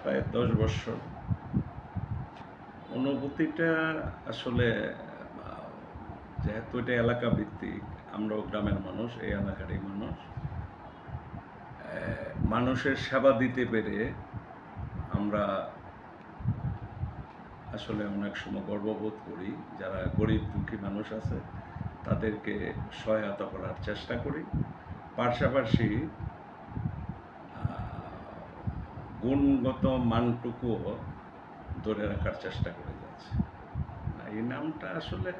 প্রায় 10 বছর। অনুভূতিটা আসলে যেহেতু এটা এলাকা ভিত্তিক, আমরাও গ্রামের মানুষ, এই এলাকারই মানুষ, মানুষের সেবা দিতে পেরে আমরা আসলে অনেক সময় গর্ববোধ করি। যারা গরিব দুঃখী মানুষ আছে তাদেরকে সহায়তা করার চেষ্টা করি, পাশাপাশি গুণগত মানটুকুও ধরে রাখার চেষ্টা করে যাচ্ছে। এই নামটা আসলে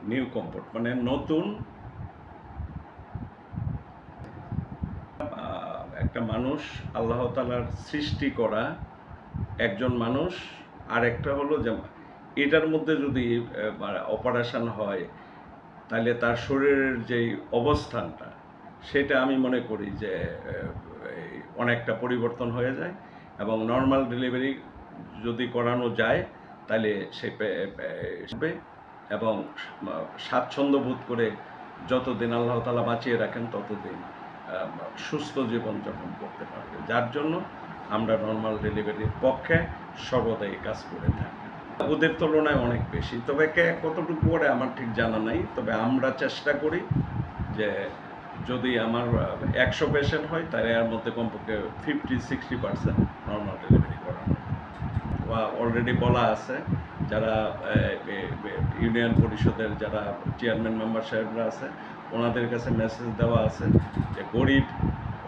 নিউ কমফোর্ট, মানে নতুন একটা মানুষ, আল্লাহ তাআলার সৃষ্টি করা একজন মানুষ। আর একটা হলো যে এটার মধ্যে যদি অপারেশন হয় তাহলে তার শরীরের যেই অবস্থানটা, সেটা আমি মনে করি যে অনেকটা পরিবর্তন হয়ে যায়, এবং নর্মাল ডেলিভারি যদি করানো যায় তাহলে সে এবং স্বাচ্ছন্দ্য বোধ করে যতদিন আল্লাহ তাআলা বাঁচিয়ে রাখেন ততদিন সুস্থ জীবনযাপন করতে পারবে। যার জন্য আমরা নর্মাল ডেলিভারির পক্ষে সর্বদাই কাজ করে থাকি। ওদের তুলনায় অনেক বেশি, তবে কে কতটুকু করে আমার ঠিক জানা নাই। তবে আমরা চেষ্টা করি যে যদি আমার 100 পেশেন্ট হয় তাহলে এর মধ্যে কমপক্ষে 50-60% নর্মাল ডেলিভারি করানো। অলরেডি বলা আছে, যারা ইউনিয়ন পরিষদের যারা চেয়ারম্যান মেম্বার সাহেবরা আছে ওনাদের কাছে মেসেজ দেওয়া আছে যে গরিব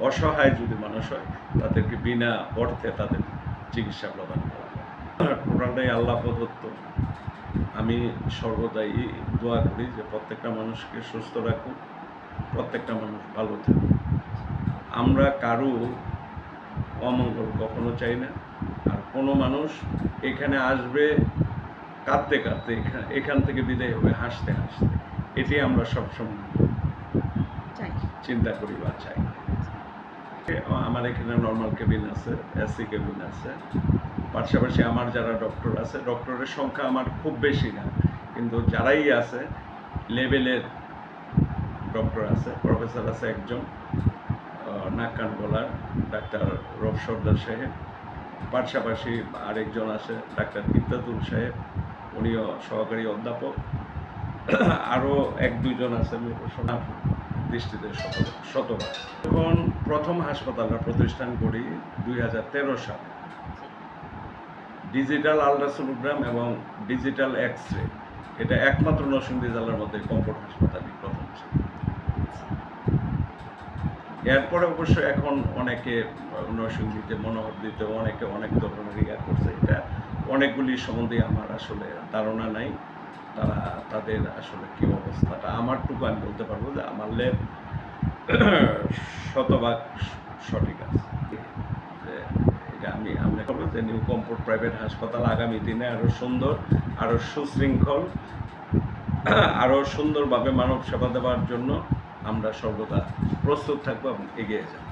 অসহায় যদি মানুষ হয় তাদেরকে বিনা অর্থে তাদের চিকিৎসা প্রদান করা হয়। টোটালটাই আল্লাহ প্রদত্ত। আমি সর্বদাই দোয়া করি যে প্রত্যেকটা মানুষকে সুস্থ রাখুক, প্রত্যেকটা মানুষ ভালো থাকুক। আমরা কারো অমঙ্গল কখনো চাই না। আর কোনো মানুষ এখানে আসবে কাঁদতে কাঁদতে, এখান থেকে বিদায় হবে হাসতে হাসতে, এটি আমরা সবসময় চিন্তা করি বা চাই। আমার এখানে নর্মাল কেবিন আছে, এসি কেবিন আছে, পাশাপাশি আমার যারা ডক্টর আছে, ডক্টরের সংখ্যা আমার খুব বেশি না, কিন্তু যারাই আছে লেভেলের ডক্টর আছে। প্রফেসর আছে একজন, নাক কান গলার ডাক্তার রফ সর্দার সাহেব, পাশাপাশি আরেকজন আছে ডাক্তার ইমদাদুল সাহেব, উনিও সহকারী অধ্যাপক, আরও 1-2 জন আছে দৃষ্টিতে শতভাগ। যখন প্রথম হাসপাতালটা প্রতিষ্ঠান করি 2013 সালে, ডিজিটাল আলট্রাসোনোগ্রাম এবং ডিজিটাল এক্স-রে, এটা একমাত্র নরসিংদী জেলার মধ্যে কমফোর্ট হাসপাতালই প্রথম ছিল। এরপরে অবশ্য এখন অনেকে নরসিংদীতে মনোহর দিতে অনেকে অনেক ধরনের ইয়া করছে। এটা অনেকগুলি সম্বন্ধে আমার আসলে ধারণা নাই, তারা তাদের আসলে কী অবস্থাটা। আমারটুকু আমি বলতে পারবো যে আমার ল্যাব শতভাগ সঠিক আছে। এটা আমি বলবো যে নিউ কমফোর্ট প্রাইভেট হাসপাতাল আগামী দিনে আরও সুন্দর, আরও সুশৃঙ্খল, আরও সুন্দরভাবে মানব সেবা দেওয়ার জন্য আমরা সর্বদা প্রস্তুত থাকবো এবং এগিয়ে যাব।